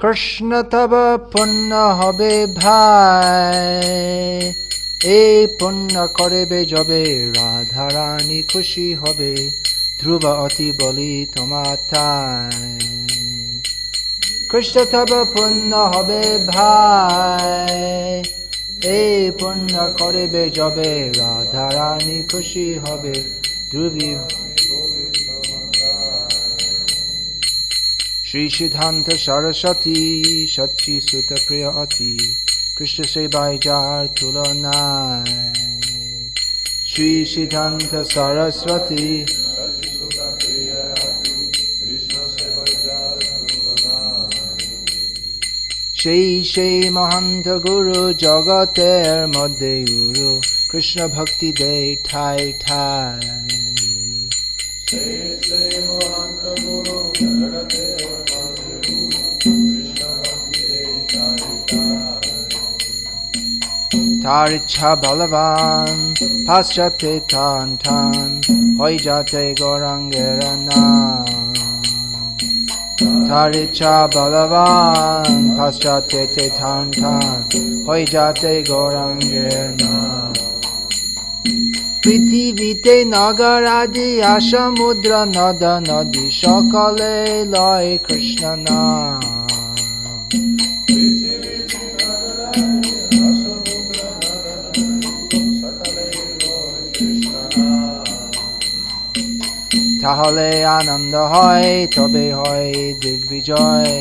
কৃষ্ণ তব পুণ্য হবে ভাই, এই পুণ্য করবে যবে রাধারানী খুশি হবে, ধ্রুব অতি বলি তোমার তাই। কৃষ্ণ তব পুণ্য হবে ভাই, এই পুণ্য করবে যবে রাধারানী খুশি হবে, ধ্রুবী। শ্রী সিদ্ধান্ত সরস্বতী সচ্চি সুত প্রিয় অতি, কৃষ্ণ সেবায় যার তুলনায়। শ্রী সিদ্ধান্ত সরস্বতী সেই মহান্ত গুরু, জগতের মধ্যে গুরু, কৃষ্ণ ভক্তি দেয় ঠাই ঠাই। তার ইচ্ছা বলবান, পাশ্চাত্যে টান টান, হয়ে যাতে গৌরাঙ্গের নাম। তার ইচ্ছা বলবান, পাশ্চাত্যে টান টান, হয়ে যাতে গৌরাঙ্গের নাম। পৃথিবীতে নগর আদি সমুদ্র নদ নদী, সকলে লয় কৃষ্ণ নাম। তাহলে আনন্দ হয়, তবে হয় দিগ্বিজয়,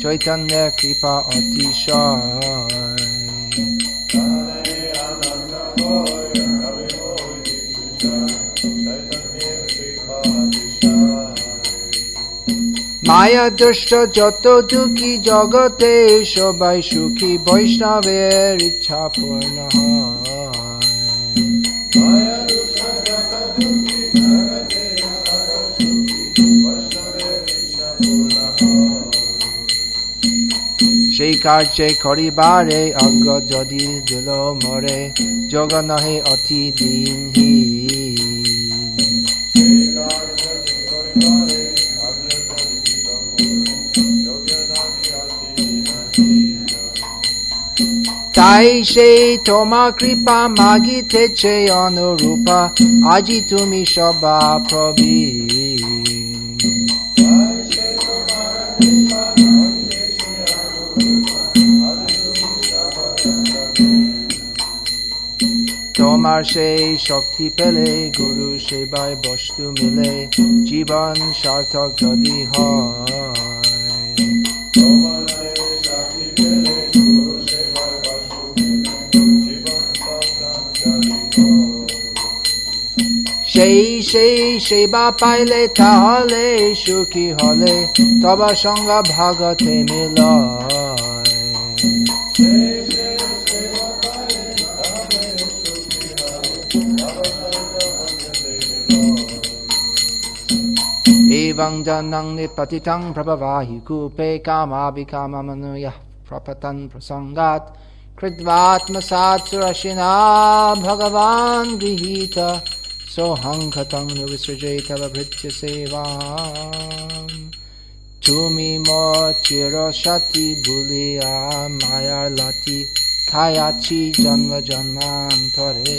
চৈতন্যের কৃপা অতিশয়। মায়া দুষ্ট যত দুঃখী, জগতে সবাই সুখী, বৈষ্ণবের ইচ্ছা পূর্ণ হয়। সেই কার্যে করিবারে অজ্ঞ যদি দিল মরে, যোগ নহে অতি দিনহি। তাই সেই তোমার কৃপা মাগিতেছে অনুরূপা, আজি তুমি সবা প্রবী। তোমার সেই শক্তি পেলে, গুরু সেবায় বস্তু মিলে, জীবন সার্থক যদি হয়। সেই সেবা পাইলে, তাহলে সুখী হলে, তবা সঙ্গ ভাগতে মিলয়। Evang janang nipatitang prabhavahi kupe kama vikama manuyah prapatan prasangat kritvatmasat surashina bhagavan grihita sohankatang nuvisrajeta vabhritya sevam. Tumi mo chirashati buliya mayar lati kayachi janva janmantare.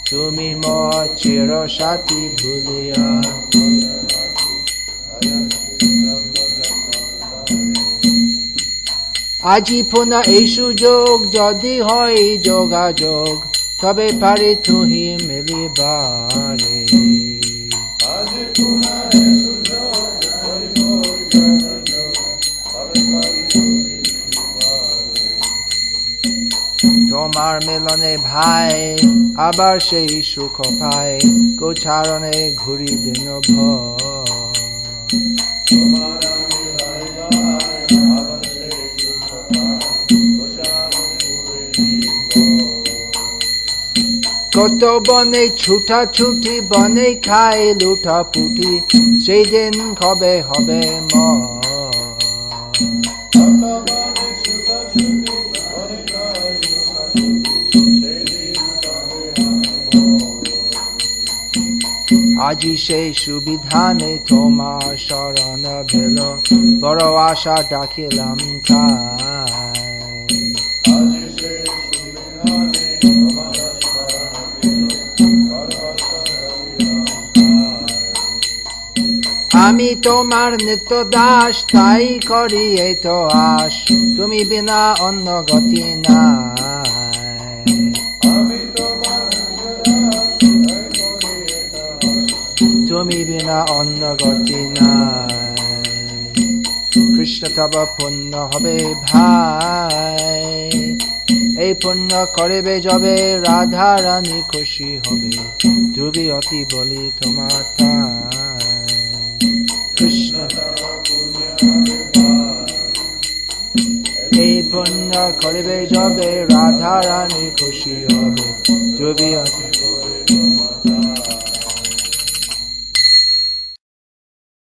তুমি মো চিরসাথী ভুলিয়া। আজি পুনঃ এই সুযোগ যদি হয় যোগাযোগ, তবে পারে তুহি মিলিবারে। তোমার মিলনে ভাই আবার সেই সুখ পায়, গোচারণে ঘুরি দিন কত বনে ছুটা ছুটি, বনে খাই লুটা পুটি, সেই দিন কবে হবে ম। আজি সেই সুবিধা নেই তোমার শরণ ভেল বড় আশা ডাকিলাম তাই আমি তোমার নিত্য দাস তাই করি এই তো আশ তুমি বিনা অন্য গতি নাই তুমি বিনা অন্য গতি নাই কৃষ্ণ তব পুণ্য হবে ভাই এই পুণ্য করবে যবে রাধা রানী খুশি হবে ধ্রুবী অতি বলি তোমার তাই কৃষ্ণ এই পুণ্য করবে যবে রাধা রানী খুশি হবে ধ্রুবী অতি